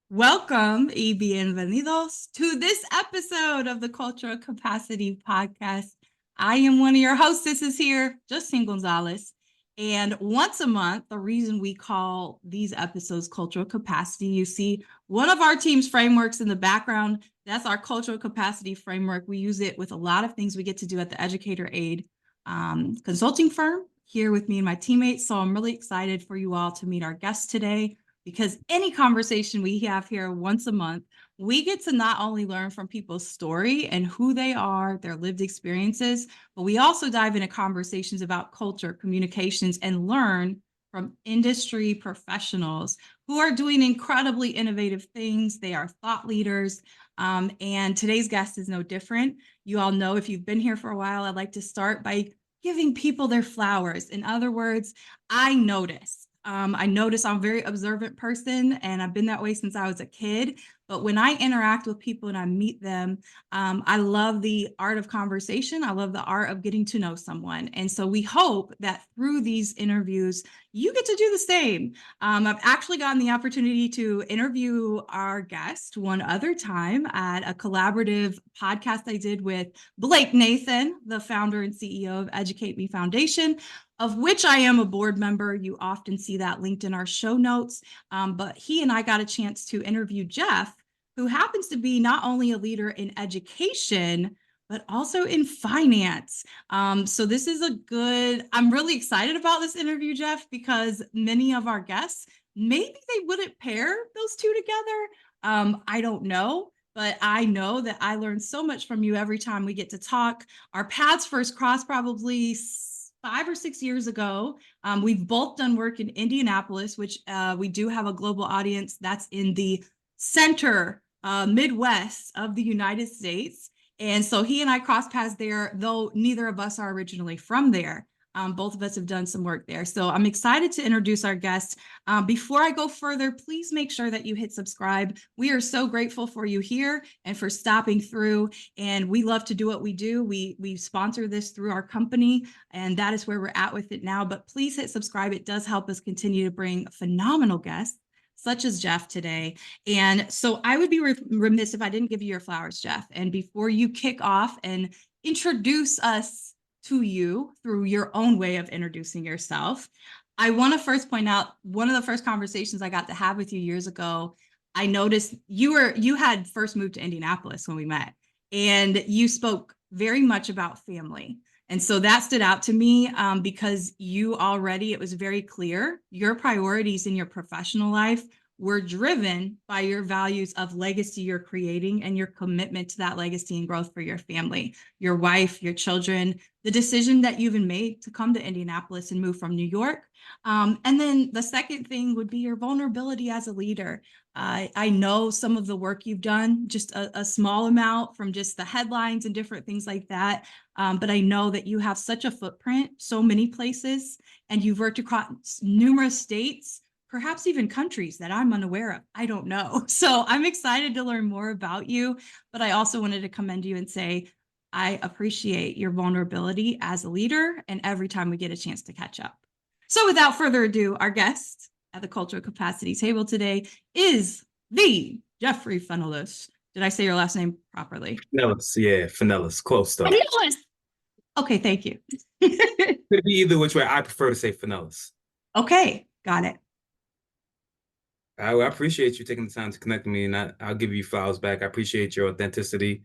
Welcome y bienvenidos to this episode of the Cultural Capacity Podcast. I am one of your hostesses here, Justine Gonzalez. And once a month, the reason we call these episodes Cultural Capacity, you see one of our team's frameworks in the background. That's our Cultural Capacity Framework. We use it with a lot of things we get to do at the Educator AIDE consulting firm here with me and my teammates. So I'm really excited for you all to meet our guests today, because any conversation we have here once a month, we get to not only learn from people's story and who they are, their lived experiences, but we also dive into conversations about culture, communications, and learn from industry professionals who are doing incredibly innovative things. They are thought leaders. And today's guest is no different. You all know, if you've been here for a while, I'd like to start by giving people their flowers. In other words, I notice I'm a very observant person, and I've been that way since I was a kid. But when I interact with people and I meet them, I love the art of conversation. I love the art of getting to know someone. And so we hope that through these interviews, you get to do the same. I've actually gotten the opportunity to interview our guest one other time at a collaborative podcast I did with Blake Nathan, the founder and CEO of Educate Me Foundation, of which I am a board member. You often see that linked in our show notes. But he and I got a chance to interview Jeff, who happens to be not only a leader in education, but also in finance. So this is I'm really excited about this interview, Jeff, because many of our guests, maybe they wouldn't pair those two together. I don't know. But I know that I learn so much from you every time we get to talk. Our paths first crossed probably 5 or 6 years ago. We've both done work in Indianapolis, which we do have a global audience. That's in the center, Midwest of the United States. And so he and I crossed paths there, though neither of us are originally from there. Both of us have done some work there. So I'm excited to introduce our guest. Before I go further, please make sure that you hit subscribe. We are so grateful for you here and for stopping through. And we love to do what we do. We sponsor this through our company, and that is where we're at with it now. But please hit subscribe. It does help us continue to bring phenomenal guests such as Jeff today. And so I would be remiss if I didn't give you your flowers, Jeff. And before you kick off and introduce us to you through your own way of introducing yourself, I want to first point out one of the first conversations I got to have with you years ago. I noticed you had first moved to Indianapolis when we met, and you spoke very much about family. And so that stood out to me because it was very clear your priorities in your professional life were driven by your values of legacy you're creating and your commitment to that legacy and growth for your family, your wife, your children, the decision that you've made to come to Indianapolis and move from New York. And then the second thing would be your vulnerability as a leader. I know some of the work you've done, just a small amount from just the headlines and different things like that. But I know that you have such a footprint, so many places, and you've worked across numerous states, perhaps even countries that I'm unaware of. I don't know. So I'm excited to learn more about you, but I also wanted to commend you and say, I appreciate your vulnerability as a leader and every time we get a chance to catch up. So without further ado, our guest at the Cultural Capacity table today is the Geoffrey FENELUS. Did I say your last name properly? FENELUS, yeah, FENELUS, close though. FENELUS. Okay, thank you. Could be either which way. I prefer to say FENELUS. Okay, got it. I appreciate you taking the time to connect with me, and I'll give you flowers back. I appreciate your authenticity,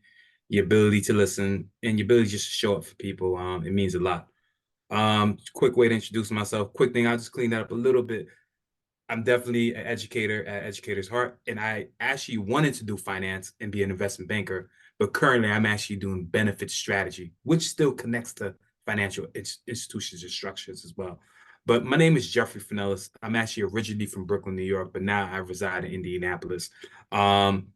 your ability to listen, and your ability just to show up for people. It means a lot. Quick way to introduce myself. Quick thing, I'll just clean that up a little bit. I'm definitely an educator at Educator's Heart, and I actually wanted to do finance and be an investment banker, but currently I'm actually doing benefit strategy, which still connects to financial institutions and structures as well. But my name is Geoffrey FENELUS. I'm actually originally from Brooklyn, New York, but now I reside in Indianapolis.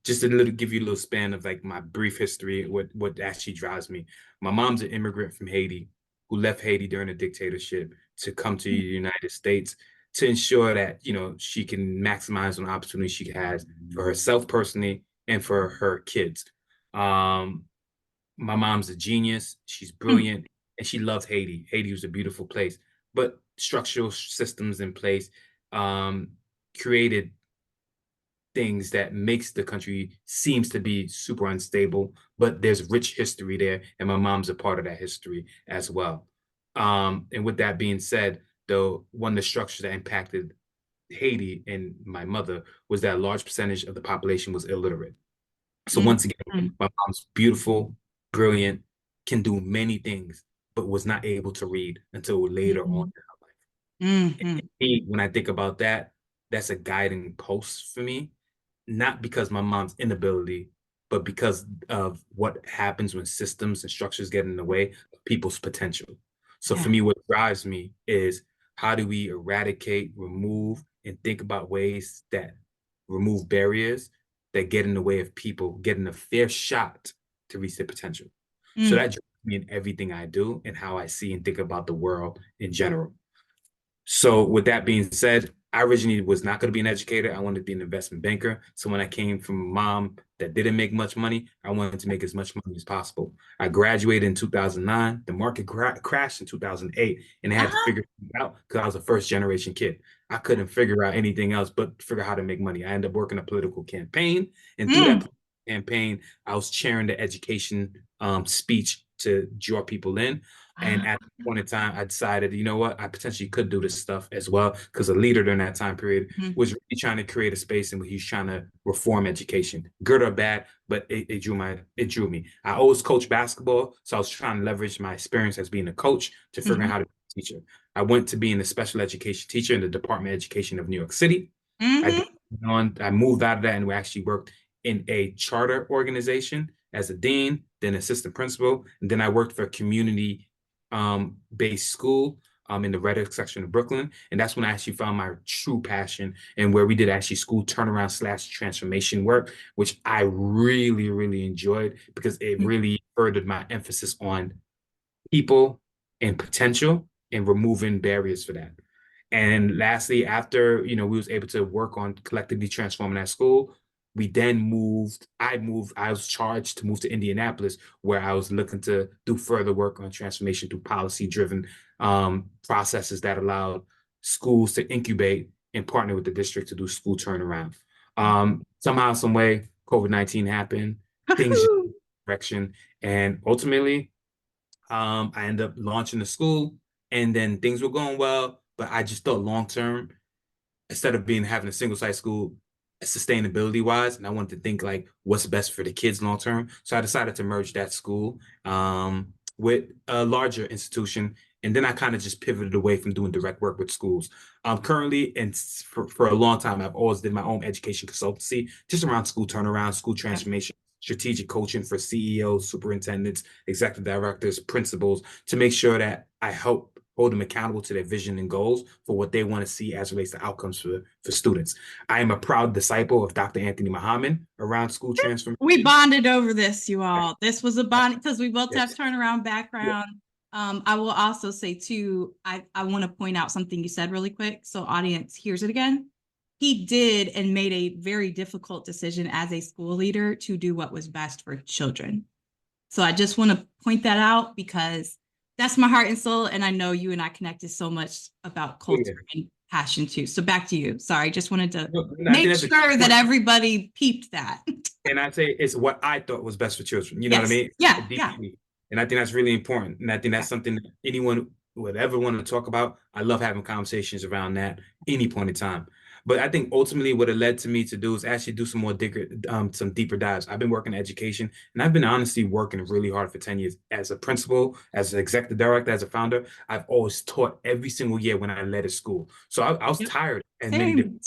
Just give you a little span of like my brief history, what actually drives me. My mom's an immigrant from Haiti who left Haiti during a dictatorship to come to the United States to ensure that, she can maximize on opportunities she has for herself personally and for her kids. My mom's a genius. She's brilliant, and she loves Haiti. Haiti was a beautiful place, but structural systems in place created things that makes the country seems to be super unstable, but there's rich history there, and my mom's a part of that history as well. And with that being said, though, one of the structures that impacted Haiti and my mother was that a large percentage of the population was illiterate. So once again, my mom's beautiful, brilliant, can do many things, but was not able to read until later on in her life. And when I think about that, that's a guiding post for me, not because my mom's inability, but because of what happens when systems and structures get in the way of people's potential. So for me, what drives me is how do we eradicate, remove, and think about ways that remove barriers that get in the way of people getting a fair shot to reach their potential. So that drives me in everything I do and how I see and think about the world in general. So with that being said, I originally was not going to be an educator. I wanted to be an investment banker. So when I came from a mom that didn't make much money, I wanted to make as much money as possible. I graduated in 2009. The market crashed in 2008, and I had to figure it out because I was a first generation kid. I couldn't figure out anything else but figure out how to make money. I ended up working a political campaign, and through that campaign, I was chairing the education speech to draw people in. And at the point in time, I decided, you know what, I potentially could do this stuff as well, because a leader during that time period was really trying to create a space in which he's trying to reform education, good or bad, but it drew me. I always coached basketball, so I was trying to leverage my experience as being a coach to figure out how to be a teacher. I went to being a special education teacher in the Department of Education of New York City. I moved out of that and we actually worked in a charter organization as a dean, then assistant principal, and then I worked for a community based school in the Red Hook section of Brooklyn. And that's when I actually found my true passion and where we did actually school turnaround / transformation work, which I really, really enjoyed because it really furthered my emphasis on people and potential and removing barriers for that. And lastly, after, we was able to work on collectively transforming that school, we then I was charged to move to Indianapolis, where I was looking to do further work on transformation through policy-driven processes that allowed schools to incubate and partner with the district to do school turnaround. Somehow, some way, COVID-19 happened, things just direction, and ultimately, I ended up launching the school, and then things were going well, but I just thought long term, instead of having a single site school, sustainability wise, and I wanted to think like what's best for the kids long term. So I decided to merge that school with a larger institution. And then I kind of just pivoted away from doing direct work with schools. Currently, and for a long time, I've always did my own education consultancy, just around school turnaround, school transformation, strategic coaching for CEOs, superintendents, executive directors, principals, to make sure that I help hold them accountable to their vision and goals for what they want to see as relates to outcomes for students. I am a proud disciple of Dr. Anthony Muhammad around school transformation. We bonded over this, you all. This was a bond because we both have turnaround background. I will also say too, I want to point out something you said really quick, so audience hears it again. He did and made a very difficult decision as a school leader to do what was best for children. So I just want to point that out because that's my heart and soul. And I know you and I connected so much about culture and passion too. So back to you. Sorry, just wanted to make sure that everybody peeped that. And I say it's what I thought was best for children. You know what I mean? Yeah. And I think that's really important. And I think that's something that anyone would ever want to talk about. I love having conversations around that any point in time. But I think ultimately what it led to me to do is actually do some more deeper dives. I've been working in education, and I've been honestly working really hard for 10 years as a principal, as an executive director, as a founder. I've always taught every single year when I led a school. So I was tired. Same.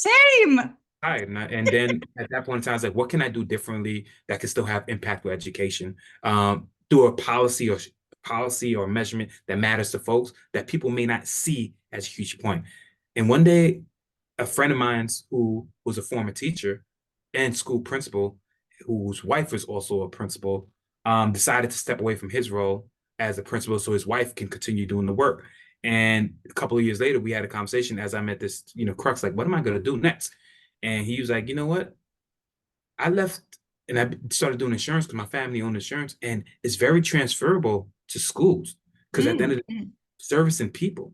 Tired. And then at that point in time, I was like, what can I do differently that can still have impact with education? Through a policy or measurement that matters to folks that people may not see as a huge point. And one day, a friend of mine who was a former teacher and school principal, whose wife was also a principal, decided to step away from his role as a principal so his wife can continue doing the work. And a couple of years later, we had a conversation as I'm at this, crux, like, what am I going to do next? And he was like, you know what? I left and I started doing insurance because my family owned insurance, and it's very transferable to schools because at the end of the day, servicing people.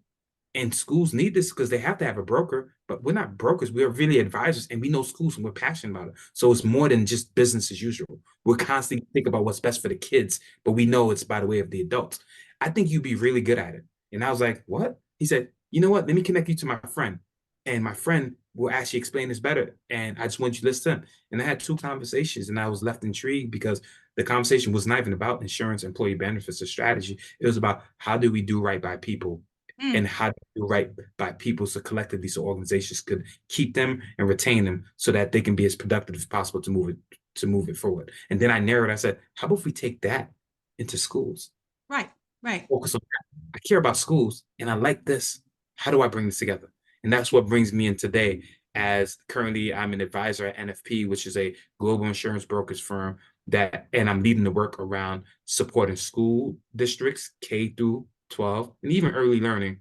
And schools need this because they have to have a broker, but we're not brokers. We are really advisors, and we know schools and we're passionate about it. So it's more than just business as usual. We're constantly thinking about what's best for the kids, but we know it's by the way of the adults. I think you'd be really good at it. And I was like, what? He said, you know what? Let me connect you to my friend. And my friend will actually explain this better. And I just want you to listen to him. And I had 2 conversations, and I was left intrigued because the conversation was not even about insurance, employee benefits, or strategy. It was about how do we do right by people Mm, and how to do right by people so collectively so organizations could keep them and retain them so that they can be as productive as possible to move it forward. And then I narrowed, I said, how about if we take that into schools? right, right. Focus on that. I care about schools and I like this. How do I bring this together? And that's what brings me in today, as currently I'm an advisor at NFP, which is a global insurance brokerage firm and I'm leading the work around supporting school districts, K through 12, and even early learning,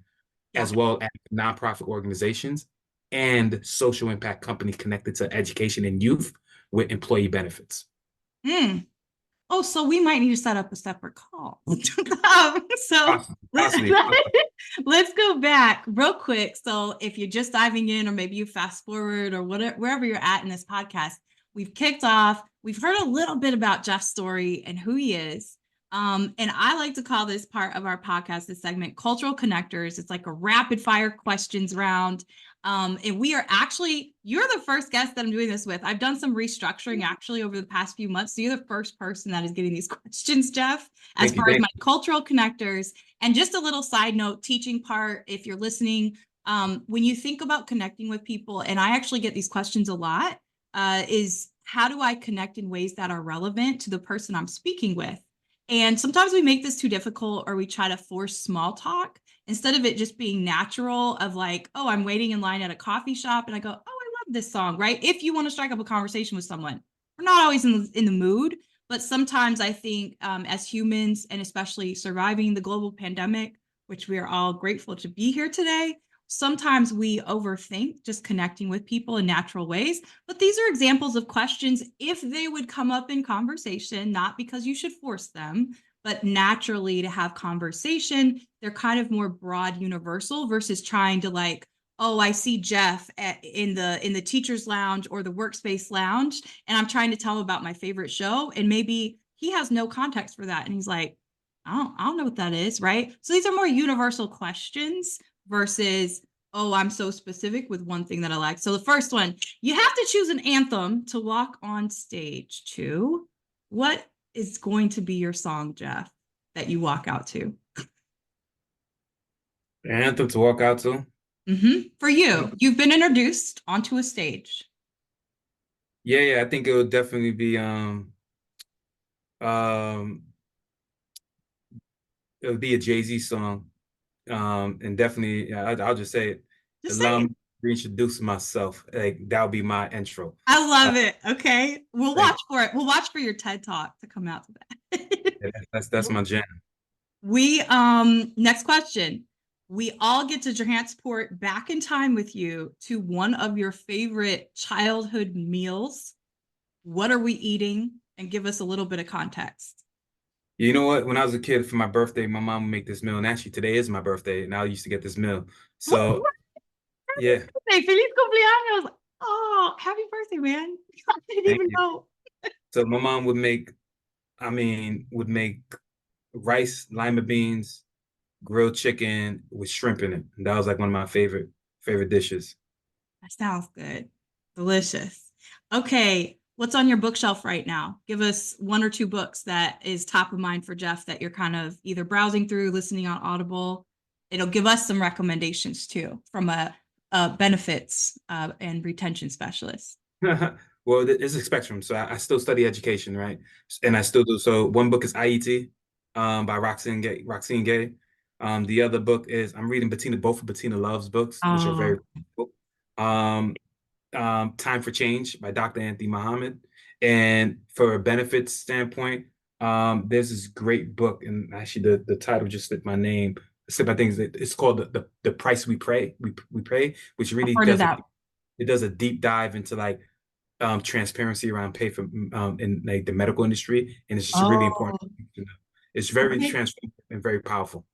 Yeah. as well as nonprofit organizations and social impact companies connected to education and youth with employee benefits. Mm. Oh, so we might need to set up a separate call. So Possibly. let's go back real quick. So if you're just diving in, or maybe you fast forward, or whatever, wherever you're at in this podcast, we've kicked off. We've heard a little bit about Jeff's story and who he is. And I like to call this part of our podcast, this segment, Cultural Connectors. It's like a rapid fire questions round. And we are actually, you're the first guest that I'm doing this with. I've done some restructuring actually over the past few months. So you're the first person that is getting these questions, Jeff, as Thank you. far as my cultural connectors. And just a little side note, teaching part, if you're listening, when you think about connecting with people, and I actually get these questions a lot, is how do I connect in ways that are relevant to the person I'm speaking with? And sometimes we make this too difficult, or we try to force small talk instead of it just being natural, of like, oh, I'm waiting in line at a coffee shop and I go, oh, I love this song, right? If you want to strike up a conversation with someone, we're not always in the mood, but sometimes I think as humans, and especially surviving the global pandemic, which we are all grateful to be here today, sometimes we overthink just connecting with people in natural ways. But these are examples of questions, if they would come up in conversation, not because you should force them, but naturally to have conversation. They're kind of more broad, universal, versus trying to like, oh, I see Jeff in the teacher's lounge or the workspace lounge, and I'm trying to tell him about my favorite show, and maybe he has no context for that, and he's like, I don't know what that is, right? So these are more universal questions versus, oh, I'm so specific with one thing that I like. So the first one, you have to choose an anthem to walk on stage to. What is going to be your song, Jeff, that you walk out to? Anthem to walk out to. For you, you've been introduced onto a stage. Yeah, I think it would definitely be um it would be a Jay-Z song. And definitely, I'll just say it. Just say Allow me it. to reintroduce myself. Like that'll be my intro. I love it. Okay. We'll Thank watch for it. We'll watch for your TED Talk to come out to that. you. That's my jam. We next question. We all get to transport back in time with you to one of your favorite childhood meals. What are we eating? And give us a little bit of context. You know what? When I was a kid for my birthday, my mom would make this meal. And actually, today is my birthday, and I used to get this meal. What? So yeah, Feliz cumpleaños. Oh, happy birthday, man. I didn't thank even you. know. So my mom would make rice, lima beans, grilled chicken with shrimp in it. And that was like one of my favorite dishes. That sounds good. Delicious. Okay. What's on your bookshelf right now? Give us one or two books that is top of mind for Jeff that you're kind of either browsing through, listening on Audible. It'll give us some recommendations too from a benefits and retention specialist. Well, it's a spectrum. So I still study education, right? And I still do. So one book is IET, by Roxane Gay. Roxane Gay. The other book is I'm reading both of Bettina Love's books, which are Oh, very cool. Um, Time for Change by Dr. Anthony Muhammad. And for a benefits standpoint, there's this great book, and actually the title just slipped my name. Slipped my things. It's called the Price We Pay. We Pay, which I've really heard of that. does a deep dive into like transparency around pay for in like the medical industry, and it's just really Oh, important to know. It's very okay. transparent and very powerful.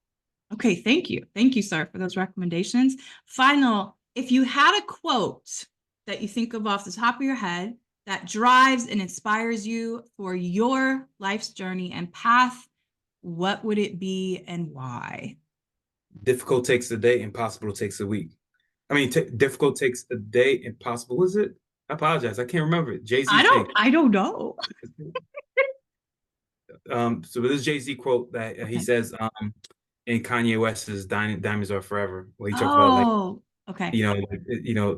Okay, thank you. Thank you, sir, for those recommendations. Final, if you had a quote that you think of off the top of your head that drives and inspires you for your life's journey and path, what would it be and why? Difficult takes a day, impossible takes a week. I mean, difficult takes a day, impossible. Was it? I apologize. I can't remember it. Jay-Z thing. I don't know. So this Jay-Z quote that he Okay. says in Kanye West's Diamonds Are Forever, where he talks about like, Oh, okay.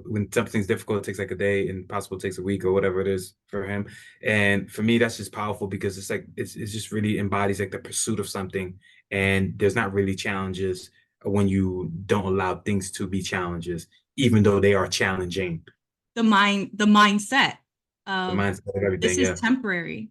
when something's difficult, it takes like a day, and possible takes a week or whatever it is for him. And for me, that's just powerful because it's like it's just really embodies like the pursuit of something, and there's not really challenges when you don't allow things to be challenges, even though they are challenging. The mindset The of mindset of this everything, is yeah. temporary.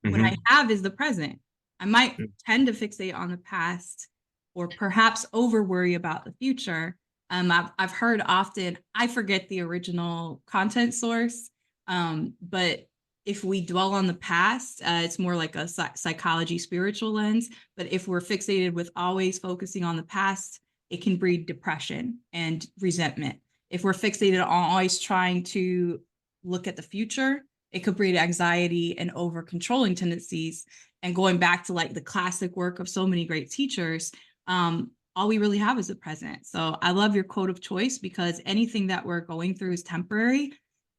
What I Hmm. have is the present. I might tend to fixate on the past or perhaps over worry about the future. I've heard often, I forget the original content source, but if we dwell on the past, it's more like a psychology, spiritual lens. But if we're fixated with always focusing on the past, it can breed depression and resentment. If we're fixated on always trying to look at the future, it could breed anxiety and over controlling tendencies. And going back to like the classic work of so many great teachers, all we really have is the present. So I love your quote of choice because anything that we're going through is temporary,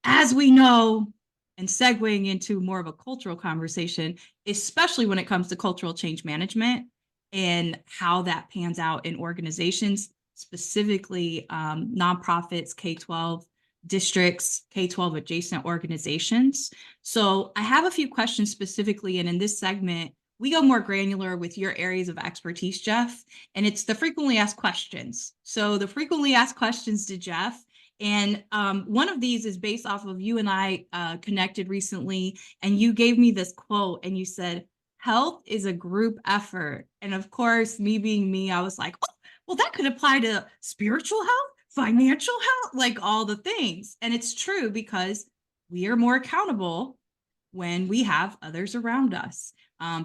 as we know, and segueing into more of a cultural conversation, especially when it comes to cultural change management and how that pans out in organizations, specifically nonprofits, K-12 districts, K-12 adjacent organizations. So I have a few questions specifically, and in this segment, we go more granular with your areas of expertise, Jeff, and it's the frequently asked questions. So the frequently asked questions to Jeff, and one of these is based off of you and I connected recently, and you gave me this quote, and you said, "Health is a group effort." And of course, me being me, I was like, "Oh, well, that could apply to spiritual health, financial health, like all the things." And it's true because we are more accountable when we have others around us.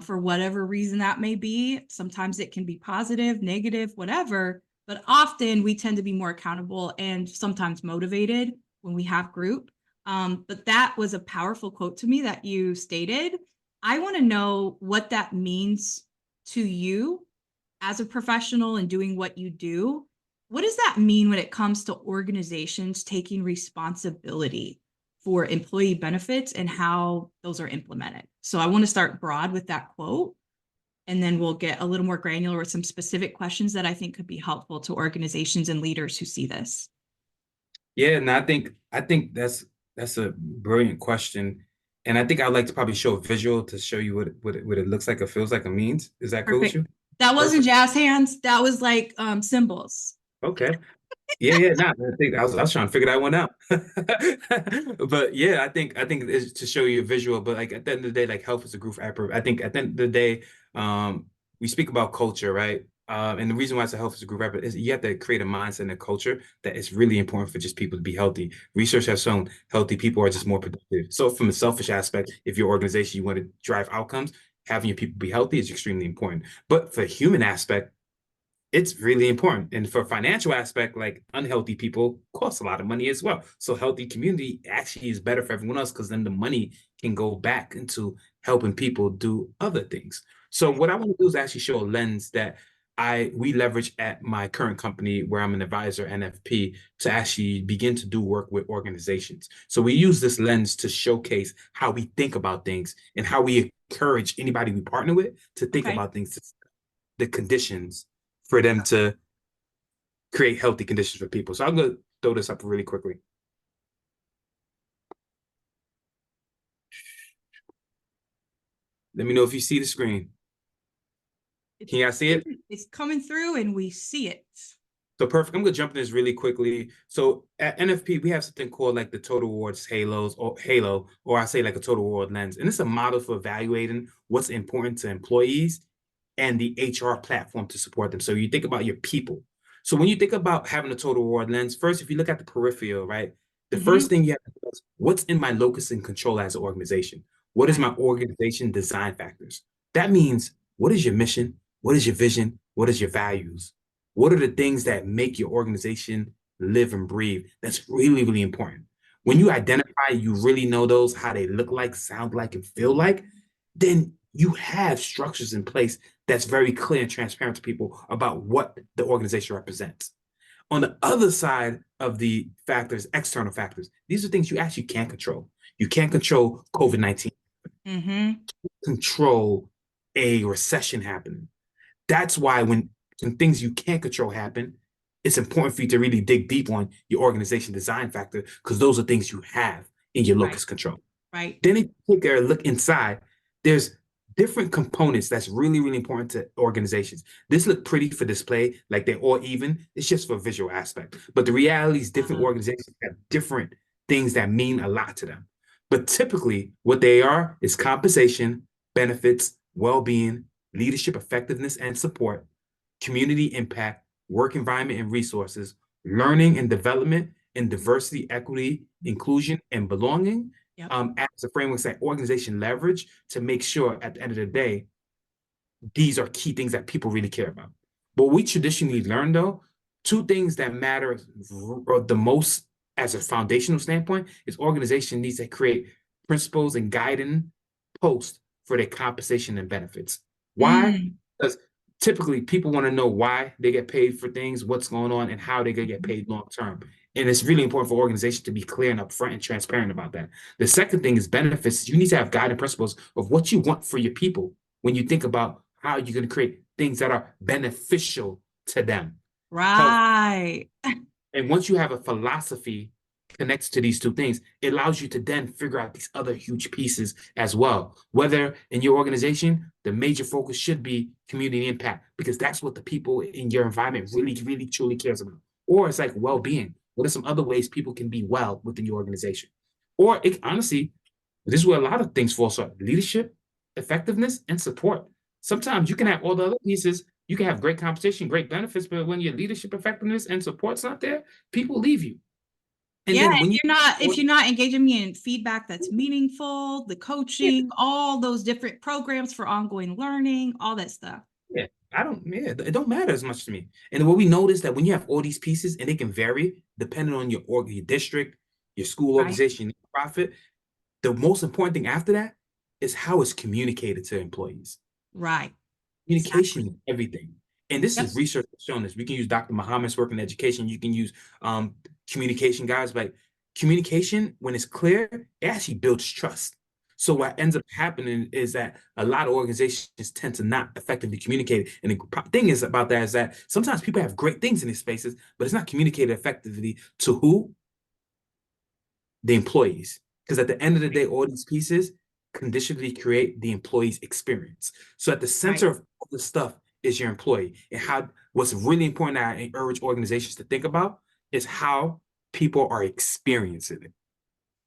For whatever reason that may be, sometimes it can be positive, negative, whatever, but often we tend to be more accountable and sometimes motivated when we have group. But that was a powerful quote to me that you stated. I want to know what that means to you as a professional and doing what you do. What does that mean when it comes to organizations taking responsibility for employee benefits and how those are implemented? So I want to start broad with that quote, and then we'll get a little more granular with some specific questions that I think could be helpful to organizations and leaders who see this. Yeah, and I think that's a brilliant question. And I think I'd like to probably show a visual to show you what it looks like or feels like or means. Is that cool with Perfect. you? That wasn't Perfect. jazz hands. That was like symbols. Okay. Yeah, yeah, nah, I was trying to figure that one out. But yeah, I think it's to show you a visual, but like at the end of the day, like health is a group effort. I think at the end of the day, we speak about culture, right? And the reason why it's a health is a group effort is you have to create a mindset and a culture that is really important for just people to be healthy. Research has shown healthy people are just more productive. So from a selfish aspect, if your organization you want to drive outcomes, having your people be healthy is extremely important. But for the human aspect, it's really important. And for financial aspect, like unhealthy people cost a lot of money as well. So healthy community actually is better for everyone else because then the money can go back into helping people do other things. So Right. what I want to do is actually show a lens that we leverage at my current company where I'm an advisor, NFP, to actually begin to do work with organizations. So we use this lens to showcase how we think about things and how we encourage anybody we partner with to think Okay. about things, the conditions for them to create healthy conditions for people. So I'm going to throw this up really quickly. Let me know if you see the screen. It's Can you guys see it? it's coming through and we see it. So perfect. I'm gonna jump in this really quickly. So at NFP, we have something called like the Total Rewards Halos or Halo, or I say like a Total Reward Lens. And it's a model for evaluating what's important to employees and the HR platform to support them. So you think about your people. So when you think about having a Total Reward Lens, first, if you look at the peripheral, right, the Mm-hmm. first thing you have to do is what's in my locus and control as an organization? What is Right. my organization design factors? That means what is your mission? What is your vision? What is your values? What are the things that make your organization live and breathe? That's really, really important. When you identify, you really know those, how they look like, sound like, and feel like, then you have structures in place that's very clear and transparent to people about what the organization represents. On the other side of the factors, external factors, these are things you actually can't control. You can't control COVID-19, control a recession happening. That's why when things you can't control happen, it's important for you to really dig deep on your organization design factor, because those are things you have in your locus control. Right. Then if you take a look inside, there's different components that's really, really important to organizations. This look pretty for display, like they're all even. It's just for visual aspect. But the reality is different organizations have different things that mean a lot to them. But typically, what they are is compensation, benefits, well-being, leadership effectiveness and support, community impact, work environment and resources, learning and development, and diversity, equity, inclusion, and belonging. As a framework that organization leverage to make sure at the end of the day, these are key things that people really care about. But we traditionally learn, though, two things that matter the most as a foundational standpoint is organization needs to create principles and guiding posts for their compensation and benefits. Why? Because typically people want to know why they get paid for things, what's going on, and how they're going to get paid long term. And it's really important for organizations to be clear and upfront and transparent about that. The second thing is benefits. You need to have guiding principles of what you want for your people when you think about how you're going to create things that are beneficial to them. Right. And once you have a philosophy connects to these two things, it allows you to then figure out these other huge pieces as well. Whether in your organization, the major focus should be community impact, because that's what the people in your environment really, really, truly cares about. Or it's like well-being. What are some other ways people can be well within your organization? Or it, honestly, this is where a lot of things fall short: leadership, effectiveness, and support. Sometimes you can have all the other pieces. You can have great compensation, great benefits, but when your leadership effectiveness and support's not there, people leave you. And then when if you're not engaging me in feedback that's meaningful, the coaching, all those different programs for ongoing learning, all that stuff. Yeah, it don't matter as much to me. And what we notice that when you have all these pieces, and they can vary depending on your district, your school organization, your profit, the most important thing after that is how it's communicated to employees. Right. Communication is everything. And this is research showing this. We can use Dr. Muhammad's work in education. You can use communication guys, but communication, when it's clear, it actually builds trust. So what ends up happening is that a lot of organizations tend to not effectively communicate. And the thing is about that is that sometimes people have great things in these spaces, but it's not communicated effectively to who? The employees. Because at the end of the day, all these pieces conditionally create the employee's experience. So at the center of all the stuff is your employee. And what's really important that I urge organizations to think about is how people are experiencing it.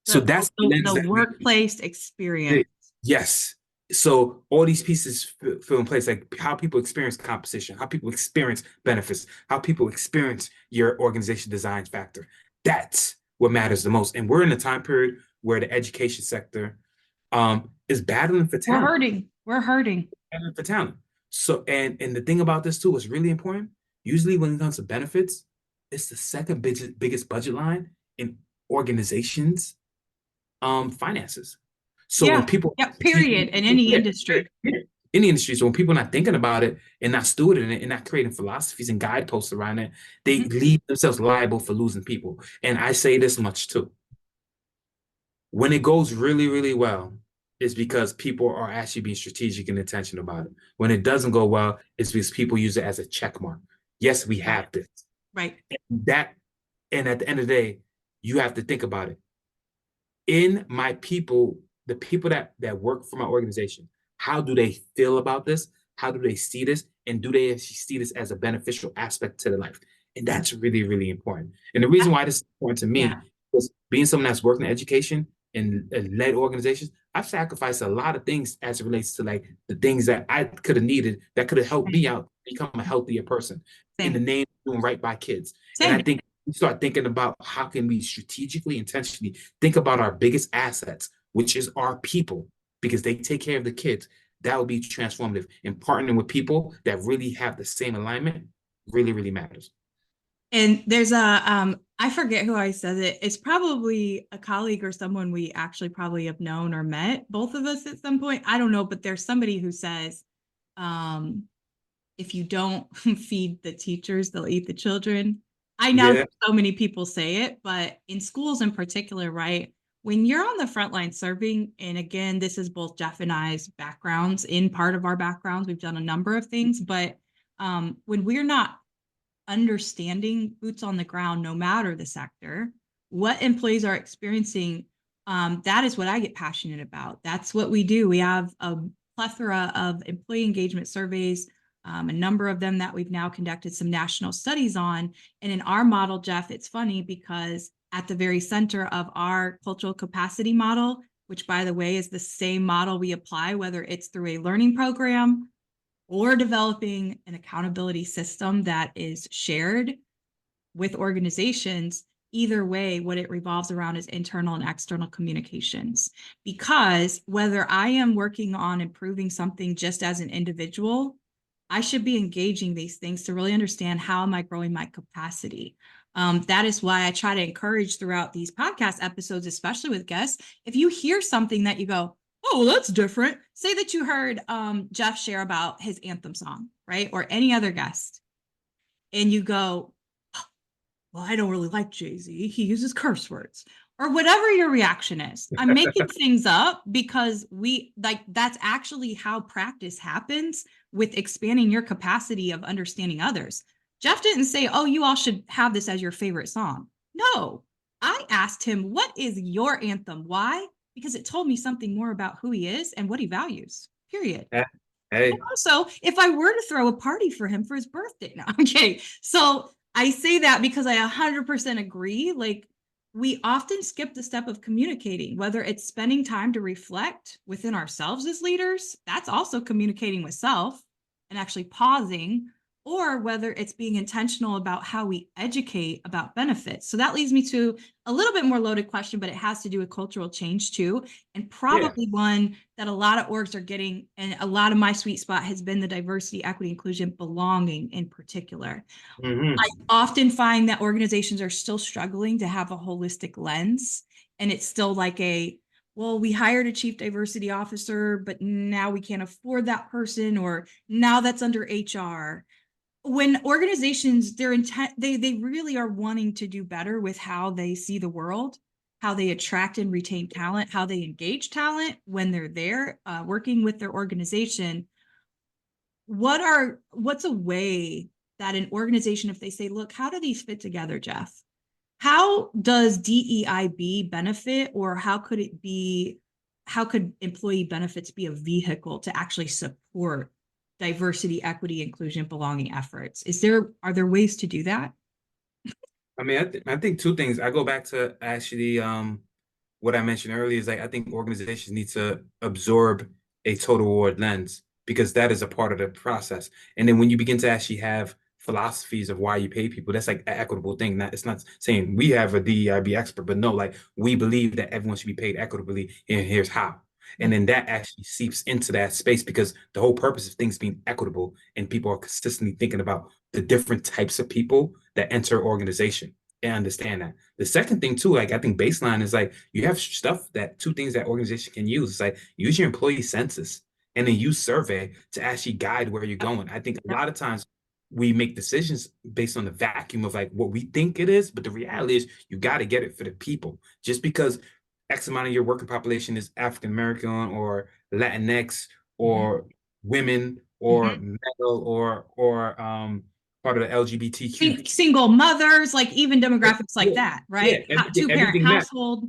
So that's the workplace experience. Yes. So all these pieces feel in place, like how people experience compensation, how people experience benefits, how people experience your organization design factor. That's what matters the most. And we're in a time period where the education sector is battling for talent. We're hurting. Battling for talent. So, and the thing about this too is really important. Usually when it comes to benefits, it's the second biggest budget line in organizations' finances. So when people period, in any industry. Any industry. So when people are not thinking about it and not stewarding it and not creating philosophies and guideposts around it, they leave themselves liable for losing people. And I say this much too. When it goes really, really well, it's because people are actually being strategic and intentional about it. When it doesn't go well, it's because people use it as a check mark. Yes, we have this. Right. And at the end of the day, you have to think about it. In my people, the people that work for my organization, how do they feel about this? How do they see this? And do they actually see this as a beneficial aspect to their life? And that's really, really important. And the reason why this is important to me is being someone that's worked in education and led organizations, I've sacrificed a lot of things as it relates to like the things that I could have needed that could have helped me out become a healthier person in the name of doing right by kids. And I think we start thinking about how can we strategically, intentionally think about our biggest assets, which is our people, because they take care of the kids. That would be transformative. And partnering with people that really have the same alignment, really, really matters. And there's I forget who I said it. It's probably a colleague or someone we actually probably have known or met, both of us at some point. I don't know, but there's somebody who says, um, if you don't feed the teachers, they'll eat the children. I know Yeah. so many people say it, but in schools in particular, right? When you're on the front line serving, and again, this is both Jeff and I's backgrounds, in part of our backgrounds, we've done a number of things, but when we're not understanding boots on the ground, no matter the sector, what employees are experiencing, that is what I get passionate about. That's what we do. We have a plethora of employee engagement surveys, a number of them that we've now conducted some national studies on. And in our model, Jeff, it's funny because at the very center of our cultural capacity model, which by the way is the same model we apply, whether it's through a learning program or developing an accountability system that is shared with organizations, either way, what it revolves around is internal and external communications. Because whether I am working on improving something just as an individual, I should be engaging these things to really understand how am I growing my capacity. That is why I try to encourage throughout these podcast episodes, especially with guests, if you hear something that you go, oh, well, that's different. Say that you heard Jeff share about his anthem song, right? Or any other guest. And you go, well, I don't really like Jay-Z. He uses curse words. Or whatever your reaction is. I'm making things up because that's actually how practice happens with expanding your capacity of understanding others. Jeff didn't say, oh, you all should have this as your favorite song. No, I asked him, what is your anthem? Why? Because it told me something more about who he is and what he values, period. Yeah. And Hey, also, if I were to throw a party for him for his birthday, no, okay. So I say that because I 100% agree. Like, we often skip the step of communicating, whether it's spending time to reflect within ourselves as leaders, that's also communicating with self and actually pausing, or whether it's being intentional about how we educate about benefits. So that leads me to a little bit more loaded question, but it has to do with cultural change too. And yeah. probably one that a lot of orgs are getting, and a lot of my sweet spot has been the diversity, equity, inclusion, belonging in particular. I Hmm. often find that organizations are still struggling to have a holistic lens. And it's still like well, we hired a chief diversity officer, but now we can't afford that person, or now that's under HR. When organizations, their intent, they really are wanting to do better with how they see the world, how they attract and retain talent, how they engage talent when they're there working with their organization. What's a way that an organization, if they say, look, how do these fit together, Jeff? How does DEIB benefit, or how could employee benefits be a vehicle to actually support diversity, equity, inclusion, belonging efforts? Are there ways to do that? I mean, I think two things. I go back to actually what I mentioned earlier is like I think organizations need to absorb a total reward lens because that is a part of the process. And then when you begin to actually have philosophies of why you pay people, that's like an equitable thing. Not It's not saying we have a DEIB expert, but no, like we believe that everyone should be paid equitably, and here's how. And then that actually seeps into that space because the whole purpose of things being equitable and people are consistently thinking about the different types of people that enter organization and understand that. The second thing too, like I think baseline is like you have stuff that two things that organization can use. It's like use your employee census and then use survey to actually guide where you're going. I think a lot of times we make decisions based on the vacuum of like what we think it is, but the reality is you got to get it for the people. Just because X amount of your working population is African American or Latinx Mhm. or women or Mhm. male or part of the LGBTQ. Single mothers, like even demographics like Yeah, that, yeah, right? everything, Two-parent everything that household.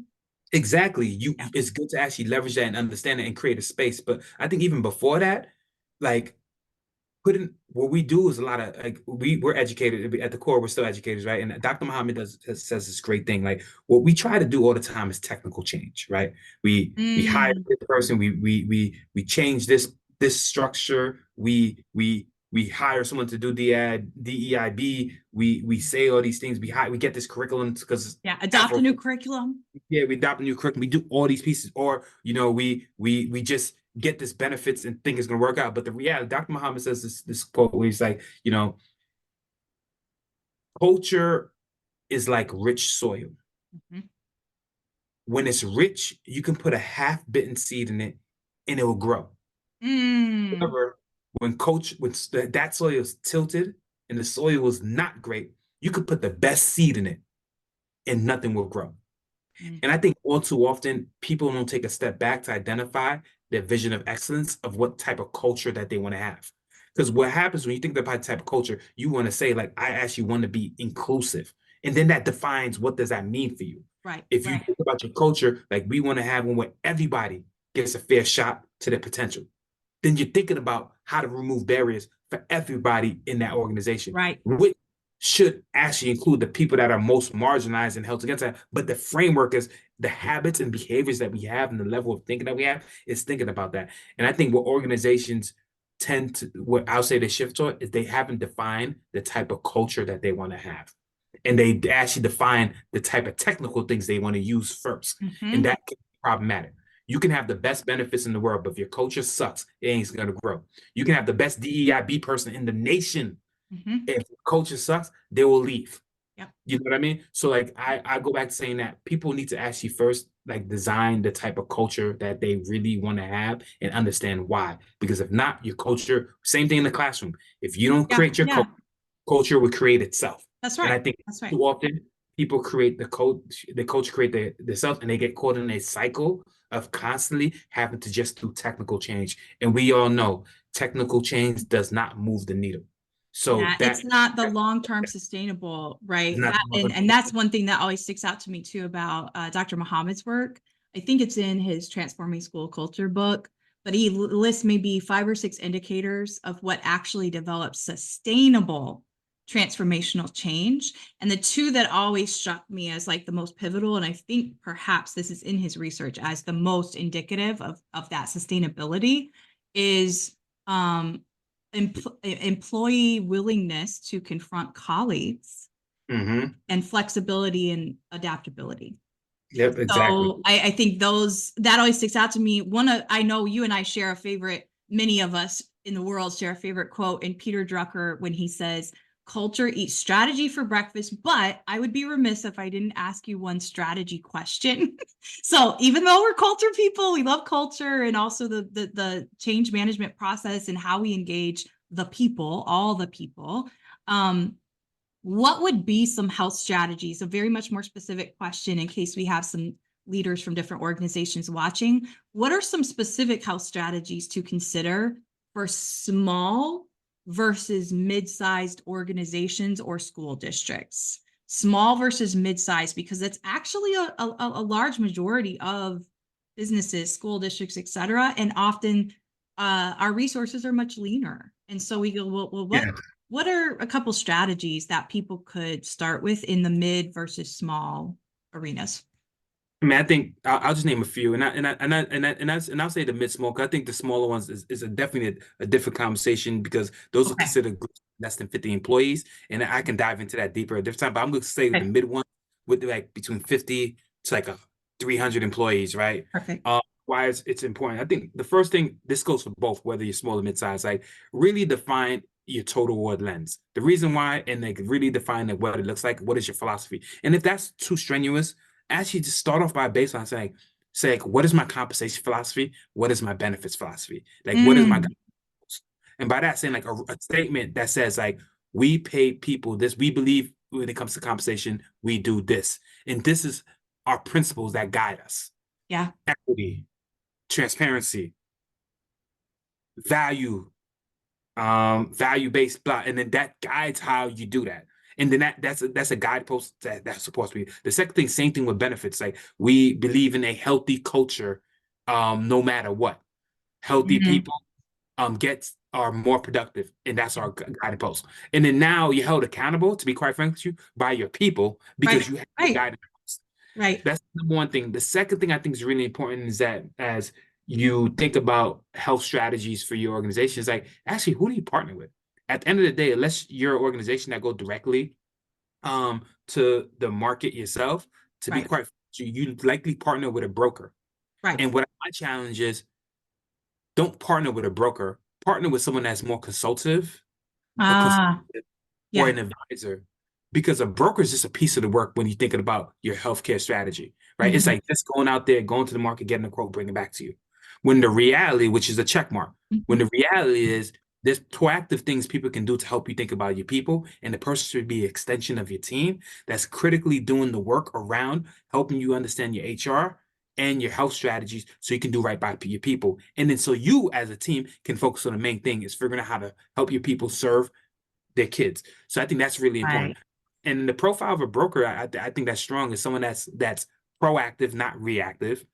exactly. You, Yeah. it's good to actually leverage that and understand it and create a space. But I think even before that, like putting what we do is a lot of like we're educated at the core. We're still educators, right? And Dr. Muhammad says this great thing. Like what we try to do all the time is technical change, right? We hire Mm. this person. We change this structure. We hire someone to do DEIB. We say all these things. We get this curriculum because Yeah. Adopt a Afro. new curriculum. Yeah, we adopt a new curriculum. We do all these pieces, or we just get this benefits and think it's gonna work out. But the reality, Dr. Muhammad says this quote where he's like, culture is like rich soil. Mhm. When it's rich, you can put a half-bitten seed in it and it will grow. Mm. However, when that soil is tilted and the soil was not great, you could put the best seed in it and nothing will grow. Mm. And I think all too often people don't take a step back to identify their vision of excellence of what type of culture that they want to have. Because what happens when you think about the type of culture, you want to say, like, I actually want to be inclusive. And then that defines what does that mean for you. Right, If you right, think about your culture, like we want to have one where everybody gets a fair shot to their potential, then you're thinking about how to remove barriers for everybody in that organization, right. which should actually include the people that are most marginalized and held against that. But the framework is the habits and behaviors that we have and the level of thinking that we have is thinking about that. And I think what organizations tend to, what I'll say they shift toward is they haven't defined the type of culture that they want to have. And they actually define the type of technical things they want to use first. And Hmm. that can be problematic. You can have the best benefits in the world, but if your culture sucks, it ain't going to grow. You can have the best DEIB person in the nation. Hmm. If culture sucks, they will leave. Yep. You know what I mean? So like I go back to saying that people need to actually first like design the type of culture that they really want to have and understand why. Because if not, your culture, same thing in the classroom. If you don't Yeah, create your yeah. culture will create itself. That's And right. I think That's right. too often people create the coach create the self, and they get caught in a cycle of constantly having to just do technical change. And we all know technical change does not move the needle. So Yeah, it's not the long-term sustainable, is right? not That and that's one thing that always sticks out to me too about Dr. Muhammad's work. I think it's in his Transforming School Culture book, but he lists maybe 5 or 6 indicators of what actually develops sustainable transformational change. And the two that always struck me as like the most pivotal, and I think perhaps this is in his research as the most indicative of that sustainability, is employee willingness to confront colleagues Mm-hmm. and flexibility and adaptability. Yep, exactly. So I think that always sticks out to me. I know you and I share a favorite, many of us in the world share a favorite quote in Peter Drucker when he says, culture eats strategy for breakfast, but I would be remiss if I didn't ask you one strategy question. So even though we're culture people, we love culture and also the change management process and how we engage the people, all the people. What would be some health strategies? A very much more specific question in case we have some leaders from different organizations watching. What are some specific health strategies to consider for small versus mid-sized organizations or school districts? Small versus mid-sized, because it's actually a large majority of businesses, school districts, et cetera. And often our resources are much leaner. And so we go, well, Yeah. what are a couple strategies that people could start with in the mid versus small arenas? I mean, I think I'll just name a few, and I'll say the mid small. 'Cause I think the smaller ones is definitely a different conversation because those are Okay. considered groups less than 50 employees, and I can dive into that deeper at a different time. But I'm going to say the Okay. mid one with like between 50 to like 300 employees, right? Perfect. Why it's important. I think the first thing, this goes for both, whether you're small or mid-size, like really define your total award lens. The reason why, and like really define like what it looks like. What is your philosophy? And if that's too strenuous, actually just start off by a baseline saying, like, what is my compensation philosophy? What is my benefits philosophy? Like, what is my Mm, goals? And by that saying like a statement that says like we pay people this, we believe when it comes to compensation, we do this. And this is our principles that guide us. yeah. Equity, transparency, value, value-based blah, and then that guides how you do that. And then that's a guidepost that's supposed to be. The second thing, same thing with benefits. Like we believe in a healthy culture, no matter what. Healthy Mhm. people are more productive, and that's our guidepost. And then now you're held accountable, to be quite frank with you, by your people Right. because you have the Right. guidance. Right. That's number one thing. The second thing I think is really important is that as you think about health strategies for your organization, it's like actually who do you partner with? At the end of the day, unless you're an organization that go directly to the market yourself, to be Right. quite you likely partner with a broker. Right. And what my challenge is, don't partner with a broker, partner with someone that's more consultative, a Ah, consultative or yeah. an advisor because a broker is just a piece of the work when you're thinking about your healthcare strategy, right? It's Mhm. like just going out there, going to the market, getting a quote, bringing it back to you. When the reality, which is a check mark, when Mhm. the reality is there's proactive things people can do to help you think about your people, and the person should be an extension of your team that's critically doing the work around helping you understand your HR and your health strategies so you can do right by your people. And then so you as a team can focus on the main thing is figuring out how to help your people serve their kids. So I think that's really important. Right. And the profile of a broker, I think that's strong is someone that's proactive, not reactive,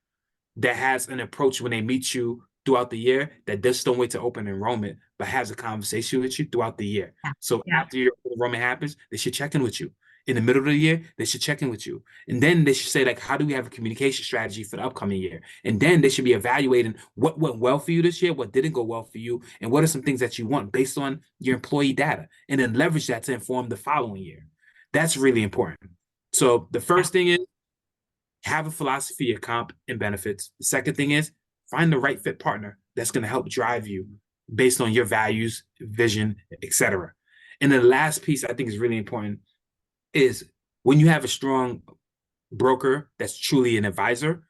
that has an approach when they meet you throughout the year that just don't wait to open enrollment, but has a conversation with you throughout the year. Yeah. So Yeah. after your enrollment happens, they should check in with you. In the middle of the year, they should check in with you. And then they should say, like, how do we have a communication strategy for the upcoming year? And then they should be evaluating what went well for you this year, what didn't go well for you, and what are some things that you want based on your employee data, and then leverage that to inform the following year. That's really important. So the Yeah. first thing is have a philosophy of comp and benefits. The second thing is find the right fit partner that's going to help drive you based on your values, vision, etc. And the last piece I think is really important is when you have a strong broker that's truly an advisor,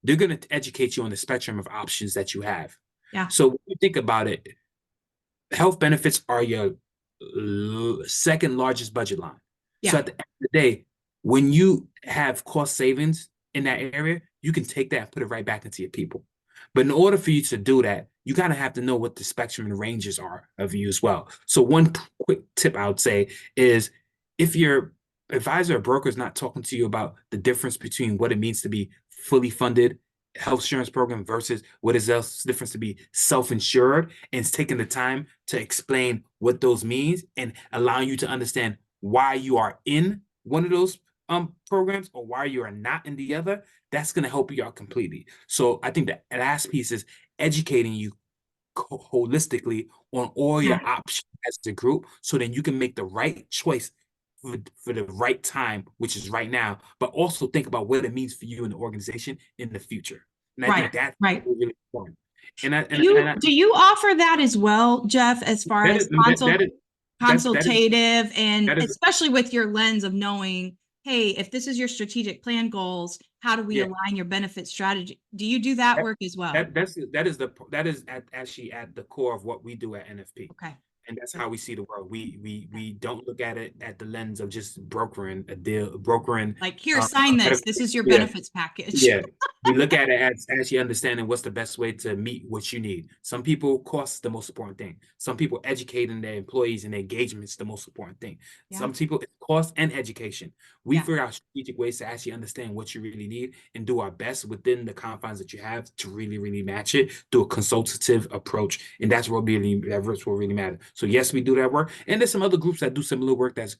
they're going to educate you on the spectrum of options that you have. Yeah. So when you think about it, health benefits are your second largest budget line. So Yeah. at the end of the day, when you have cost savings in that area, you can take that and put it right back into your people. But in order for you to do that, you kind of have to know what the spectrum and ranges are of you as well. So one quick tip I would say is if your advisor or broker is not talking to you about the difference between what it means to be fully funded health insurance program versus what is else difference to be self-insured, and it's taking the time to explain what those means and allowing you to understand why you are in one of those programs or why you are not in the other, that's going to help you out completely. So I think the last piece is educating you holistically on all Yeah. your options as a group so then you can make the right choice for the right time, which is right now, but also think about what it means for you and the organization in the future. And I Right. think that's Right. really important. And I Do and, and you I, do you offer that as well, Jeff, as far that as is that is that is consultative and that is especially with your lens of knowing, hey, if this is your strategic plan goals, how do we yeah. align your benefit strategy? Do you do that That, work as well? that is actually at the core of what we do at NFP. Okay. And that's Good. how we see the world. Okay. We don't look at it at the lens of just brokering a deal, brokering Like, here, sign this. This is your yeah, benefits package. yeah. We look at it as actually understanding what's the best way to meet what you need. Some people cost is the most important thing. Some people educating their employees and their engagement is the most important thing. Yeah. Some people it's cost and education. We Yeah. figure out strategic ways to actually understand what you really need and do our best within the confines that you have to really, really match it through a consultative approach. And that's what really matters. So yes, we do that work. And there's some other groups that do similar work that's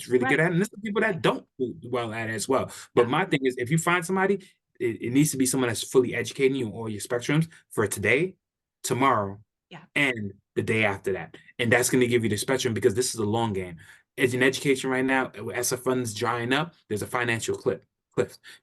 really Right. good at it. And there's some people that don't do well at it as well. Yeah. But my thing is if you find somebody it needs to be someone that's fully educating you on all your spectrums for today, tomorrow, Yeah. and the day after that. And that's going to give you the spectrum because this is a long game. As in education right now, as the funds drying up, there's a financial cliff.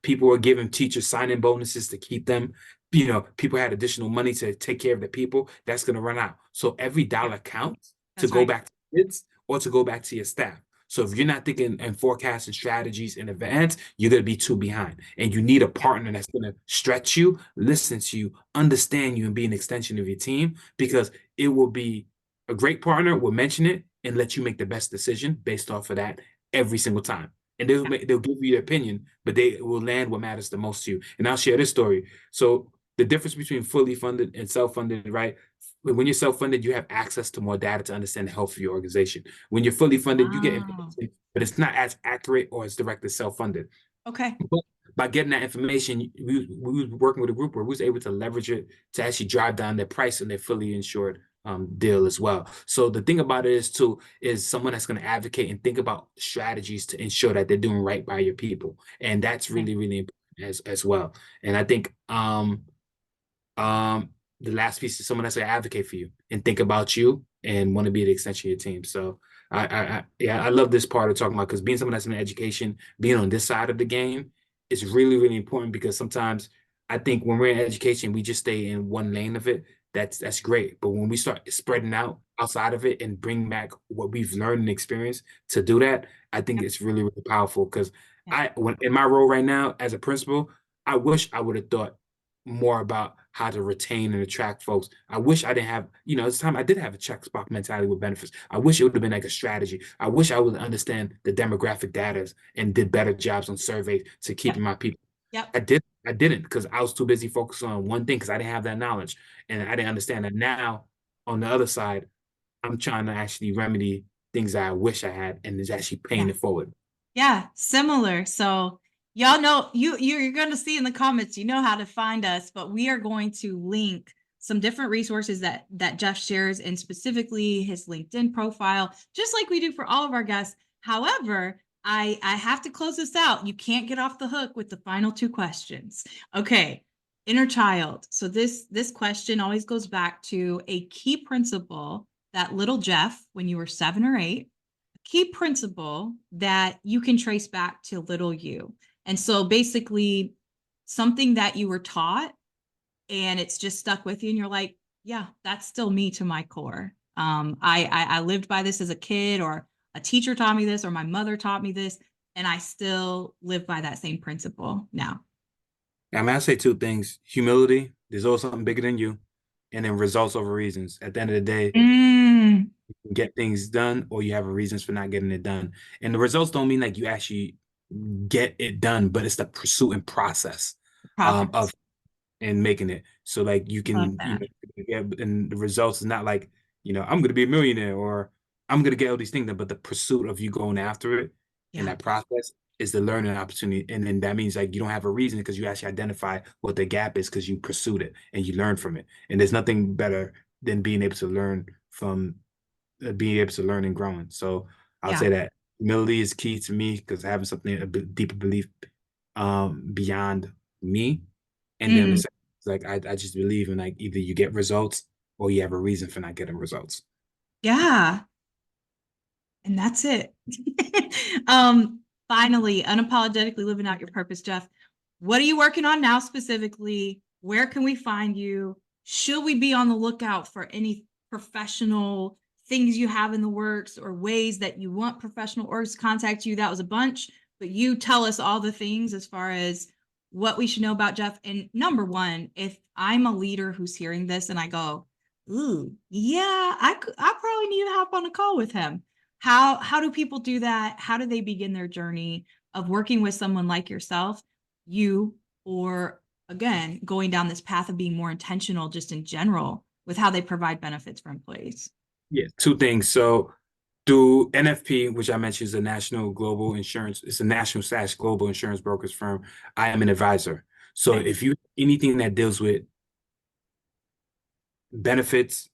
People are giving teachers sign-in bonuses to keep them. You know, people had additional money to take care of the people. That's going to run out. So every Yeah. dollar counts to That's go right. back to kids or to go back to your staff. So if you're not thinking and forecasting strategies in advance, you're going to be too behind. And you need a Yeah. partner that's going to stretch you, listen to you, understand you, and be an extension of your team because it will be a great partner will mention it and let you make the best decision based off of that every single time. And Yeah. they'll give you their opinion, but they will land what matters the most to you. And I'll share this story. So the difference between fully funded and self-funded, right? When you're self-funded, you have access to more data to understand the health of your organization. When you're fully funded, you get Wow. information, but it's not as accurate or as direct as self-funded. Okay. But by getting that information, we were working with a group where we was able to leverage it to actually drive down their price and their fully insured deal as well. So the thing about it is too is someone that's going to advocate and think about strategies to ensure that they're doing right by your people, and that's Okay. really really important as well. And I think um, the last piece is someone that's going to advocate for you and think about you and want to be the extension of your team. So yeah, I love this part of talking about because being someone that's in education, being on this side of the game is really, really important because sometimes I think when we're in education, we just stay in one lane of it. That's great. But when we start spreading out outside of it and bring back what we've learned and experienced to do that, I think Yep. it's really, really powerful. Because Yeah. when in my role right now as a principal, I wish I would have thought more about how to retain and attract folks. I wish I didn't have, this time I did have a checkbox mentality with benefits. I wish it would have been like a strategy. I wish I would understand the demographic data and did better jobs on surveys to keeping Yep. my people. Yep. I didn't because I was too busy focusing on one thing because I didn't have that knowledge and I didn't understand that. Now, on the other side, I'm trying to actually remedy things that I wish I had and is actually paying Yeah. it forward. Yeah, similar. So y'all know you're going to see in the comments, you know how to find us, but we are going to link some different resources that Jeff shares, and specifically his LinkedIn profile, just like we do for all of our guests. However, I have to close this out. You can't get off the hook with the final two questions. Okay, inner child. So this question always goes back to a key principle that little Jeff, when you were 7 or 8, key principle that you can trace back to little you. And so basically something that you were taught and it's just stuck with you and you're like, yeah, that's still me to my core. I lived by this as a kid, or a teacher taught me this, or my mother taught me this, and I still live by that same principle now. I mean, I say two things: humility. There's always something bigger than you, and then results over reasons. At the end of the day, Mm, you can get things done, or you have reasons for not getting it done. And the results don't mean like you actually get it done, but it's the pursuit and process of progress. and making it. So like you I like can, that. get, and the results is not like, I'm gonna be a millionaire or I'm gonna get all these things done, but the pursuit of you going after it in Yeah. that process is the learning opportunity. And then that means like you don't have a reason because you actually identify what the gap is because you pursued it and you learn from it. And there's nothing better than being able to learn from being able to learn and growing. So I'll Yeah. say that humility is key to me because having something deeper belief beyond me. And then Mm, it's like I just believe in like either you get results or you have a reason for not getting results. yeah. And that's it. Finally, unapologetically living out your purpose, Jeff. What are you working on now specifically? Where can we find you? Should we be on the lookout for any professional things you have in the works, or ways that you want professional orgs to contact you? That was a bunch, but you tell us all the things as far as what we should know about Jeff. And number one, if I'm a leader who's hearing this and I go, ooh, yeah, I probably need to hop on a call with him. How do people do that? How do they begin their journey of working with someone like yourself, you, or again, going down this path of being more intentional just in general with how they provide benefits for employees? Yeah, two things. So through NFP, which I mentioned is a national global insurance, it's a national slash global insurance brokers firm. I am an advisor. So Okay. if you anything that deals with benefits,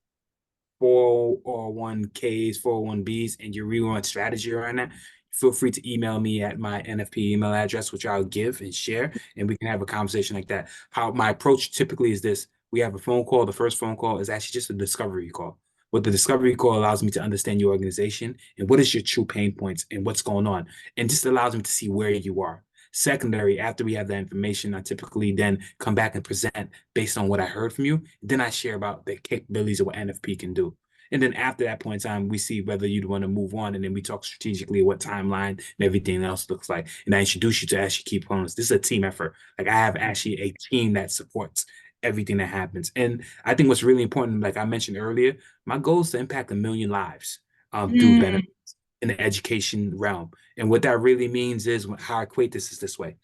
401ks, 401bs, and you really want strategy around that, feel free to email me at my NFP email address, which I'll give and share, and we can have a conversation like that. How my approach typically is this: we have a phone call. The first phone call is actually just a discovery call. What the discovery call allows me to understand your organization and what is your true pain points and what's going on, and just allows me to see where you are. Secondary, after we have that information, I typically then come back and present based on what I heard from you. Then I share about the capabilities of what NFP can do. And then after that point in time, we see whether you'd want to move on. And then we talk strategically what timeline and everything else looks like. And I introduce you to actually key opponents. This is a team effort. Like I have actually a team that supports everything that happens. And I think what's really important, like I mentioned earlier, my goal is to impact 1 million lives through Mm, benefits in the education realm. And what that really means is how I equate this is this way: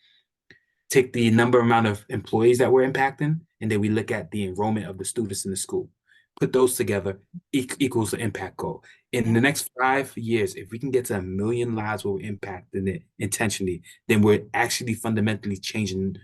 take the amount of employees that we're impacting, and then we look at the enrollment of the students in the school. Put those together equals the impact goal. In yeah, the next 5 years, if we can get to 1 million lives where we're impacting it intentionally, then we're actually fundamentally changing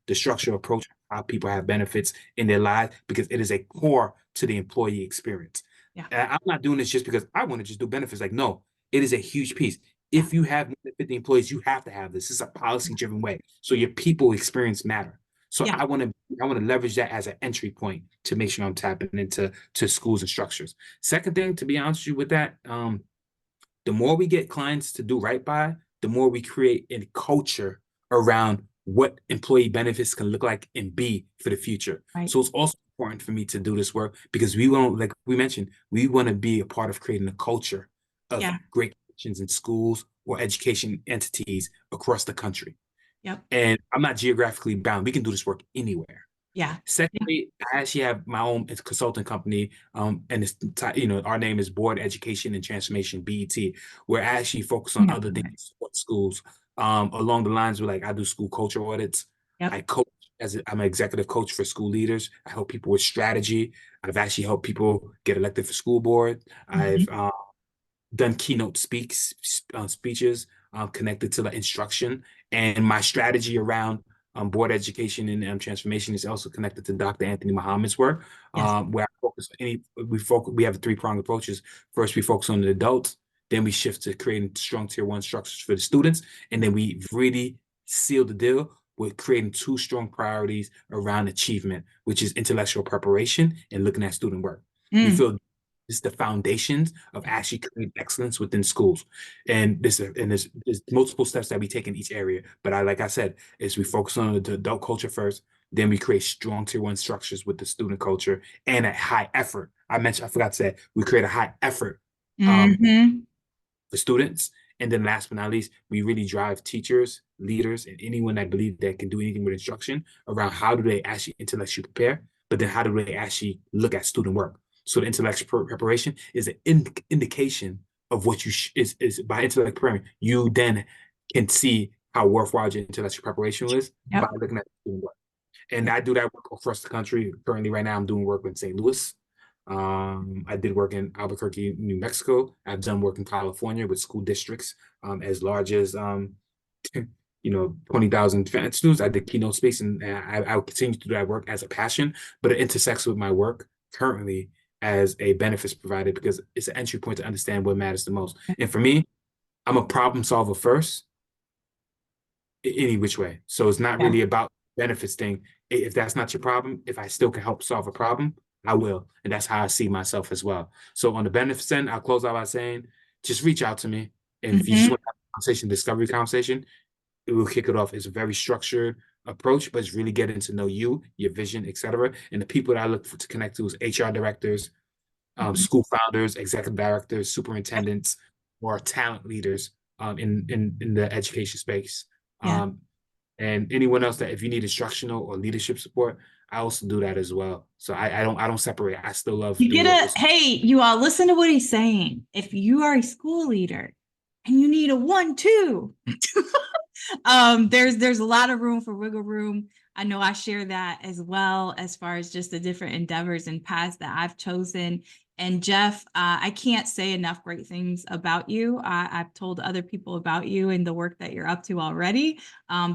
the structural approach how people have benefits in their lives because it is a core to the employee experience. yeah, And I'm not doing this just because I want to just do benefits. Like, no, it is a huge piece. yeah, If you have more than 50 employees, you have to have this. This is a policy-driven way. So your people experience matter. So yeah, I want to leverage that as an entry point to make sure I'm tapping into schools and structures. Second thing, to be honest with you with that, the more we get clients to do right by, the more we create a culture around what employee benefits can look like and be for the future. right. So it's also important for me to do this work because we want, like we mentioned, we want to be a part of creating a culture of Yeah. great connections in schools or education entities across the country. Yep. And I'm not geographically bound. We can do this work anywhere. Yeah. Yeah. Secondly, I actually have my own consulting company, and it's our name is Board Education and Transformation (BET), where I actually focus on Yeah. other things, support schools, along the lines where like I do school culture audits. Yep. I coach I'm an executive coach for school leaders. I help people with strategy. I've actually helped people get elected for school board. I've Mhm. done keynote speeches connected to the instruction, and my strategy around board education and transformation is also connected to Dr. Anthony Muhammad's work, Yes. where I focus we have three-pronged approaches. First, we focus on the adults, then we shift to creating strong tier one structures for the students, and then we really seal the deal with creating two strong priorities around achievement, which is intellectual preparation and looking at student work. We Mm. feel it's the foundations of actually creating excellence within schools. And there's multiple steps that we take in each area. But like I said, is we focus on the adult culture first, then we create strong tier one structures with the student culture and a high effort. I forgot to say, we create a high effort Mm-hmm. for students. And then last but not least, we really drive teachers, leaders, and anyone that believe that can do anything with instruction around how do they actually intellectually prepare, but then how do they actually look at student work. So the intellectual preparation is an indication of what is by intellectual preparing, you then can see how worthwhile your intellectual preparation is by Yep. looking at student work. And Yep. I do that work across the country. Currently, right now, I'm doing work in St. Louis. I did work in Albuquerque, New Mexico. I've done work in California with school districts as large as 20,000 students. I did keynote speaks, and I will continue to do that work as a passion, but it intersects with my work currently as a benefits provider because it's an entry point to understand what matters the most. And for me, I'm a problem solver first, any which way. So it's not Yeah. really about benefits thing. If that's not your problem, if I still can help solve a problem, I will. And that's how I see myself as well. So on the benefits end, I'll close out by saying, just reach out to me. And if you just Mm-hmm. want to have a conversation, discovery conversation, it will kick it off. It's a very structured approach, but it's really getting to know you, your vision, etc. And the people that I look for to connect to is HR directors, Mm-hmm. school founders, executive directors, superintendents, or talent leaders in the education space. Yeah. And anyone else that if you need instructional or leadership support, I also do that as well. So I don't separate. I still love You doing get work a, with. hey, you all listen to what he's saying. If you are a school leader and you need a 1-2, there's a lot of room for wiggle room. I know I share that as well as far as just the different endeavors and paths that I've chosen. And Jeff, I can't say enough great things about you. I've told other people about you and the work that you're up to already,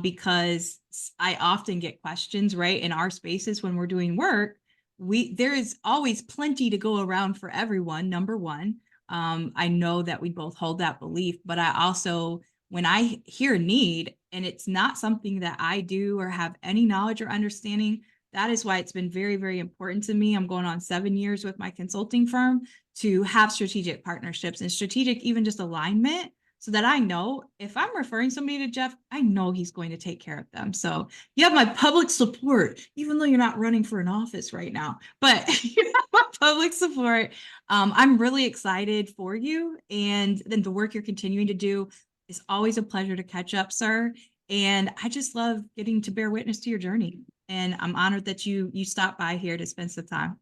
because I often get questions, right, in our spaces when we're doing work. There is always plenty to go around for everyone, number one. I know that we both hold that belief, but I also, when I hear need and it's not something that I do or have any knowledge or understanding, that is why it's been very, very important to me. I'm going on 7 years with my consulting firm to have strategic partnerships and strategic, even just alignment, so that I know if I'm referring somebody to Jeff, I know he's going to take care of them. So you have my public support, even though you're not running for an office right now, but you have my public support. I'm really excited for you and then the work you're continuing to do. It's always a pleasure to catch up, sir. And I just love getting to bear witness to your journey. And I'm honored that you stopped by here to spend some time.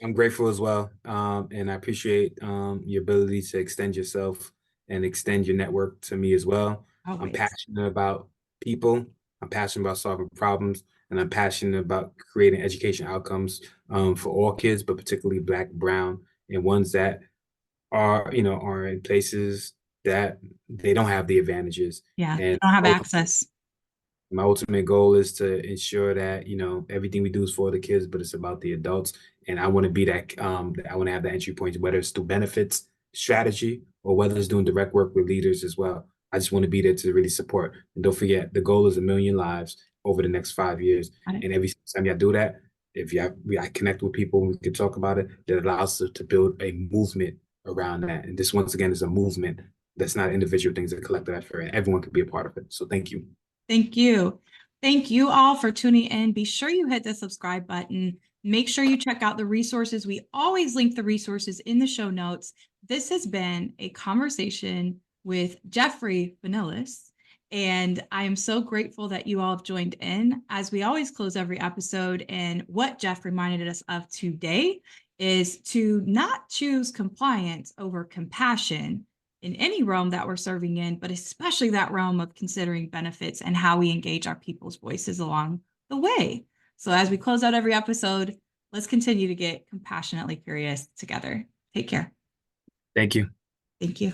I'm grateful as well, and I appreciate your ability to extend yourself and extend your network to me as well. I'm Always. passionate about people. I'm passionate about solving problems, and I'm passionate about creating education outcomes for all kids, but particularly Black, Brown, and ones that are in places that they don't have the advantages. Yeah. They And don't have access. my ultimate goal is to ensure that, everything we do is for the kids, but it's about the adults. And I want to be that, I want to have the entry point, whether it's through benefits, strategy, or whether it's doing direct work with leaders as well. I just want to be there to really support. And don't forget, the goal is 1 million lives over the next 5 years. And every time you do that, if I connect with people, we can talk about it, that allows us to build a movement around that. And this, once again, is a movement that's not individual things, a collective effort, and everyone can be a part of it. So thank you. Thank you. Thank you all for tuning in. Be sure you hit the subscribe button. Make sure you check out the resources. We always link the resources in the show notes. This has been a conversation with Geoffrey FENELUS, and I am so grateful that you all have joined in. As we always close every episode, and what Jeff reminded us of today is to not choose compliance over compassion in any realm that we're serving in, but especially that realm of considering benefits and how we engage our people's voices along the way. So as we close out every episode, let's continue to get compassionately curious together. Take care. Thank you. Thank you.